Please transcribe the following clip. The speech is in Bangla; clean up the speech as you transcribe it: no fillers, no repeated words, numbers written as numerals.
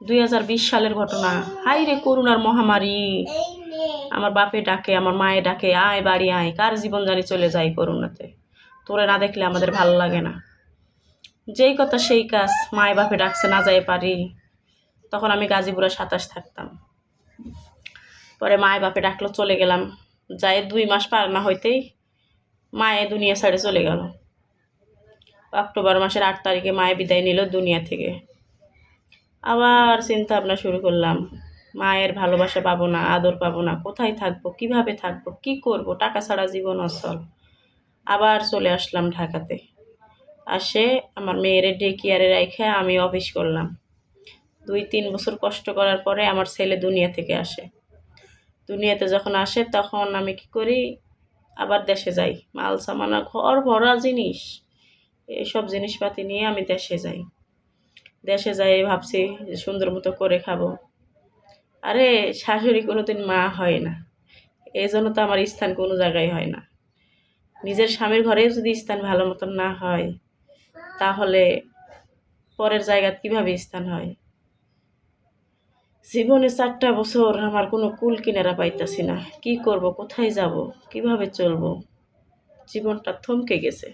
2020 সালের ঘটনা। হাই রে করোনার মহামারী। আমার বাপে ডাকে, আমার মায়ে ডাকে, আয় বাড়ি আয়। কার জীবন জানি চলে যায় করোনাতে। তোরে না দেখলে আমাদের ভালো লাগে না। যেই কথা সেই কাজ, মায়ে বাপে ডাকছে না যাই পারি। তখন আমি গাজীপুরে 27 থাকতাম। পরে মায়ে বাপে ডাকলো, চলে গেলাম। যাই 2 মাস পার না হইতেই মায়ে দুনিয়া ছেড়ে চলে গেল। অক্টোবর মাসের 8 তারিখে মায়ে বিদায় নিল দুনিয়া থেকে। আবার চিন্তা ভাবনা শুরু করলাম, মায়ের ভালোবাসা পাবো না, আদর পাবো না, কোথায় থাকবো, কিভাবে থাকবো, কি করব, টাকা ছাড়া জীবন অচল। আবার চলে আসলাম ঢাকাতে। আসে আমার মেয়ের ডে কেয়ারে রেখে আমি অফিস করলাম। 2-3 বছর কষ্ট করার পরে আমার ছেলে দুনিয়া থেকে আসে। দুনিয়াতে যখন আসে তখন আমি কি করি, আবার দেশে যাই। মাল সামানা ঘর ভরা জিনিস, এইসব জিনিসপাতি নিয়ে আমি দেশে যাই। দেশে যাই ভাবছি যে সুন্দর মতো করে খাবো। আরে শাশুড়ি কোনোদিন মা হয় না, এই জন্য তো আমার স্থান কোনো জায়গায় হয় না। নিজের স্বামীর ঘরে যদি স্থান ভালো মতন না হয়, তাহলে পরের জায়গায় কিভাবে স্থান হয়। জীবনে 4টা বছর আমার কোনো কুল কিনারা পাইতাছি না। কি করব, কোথায় যাব, কিভাবে চলবো, জীবনটা থমকে গেছে।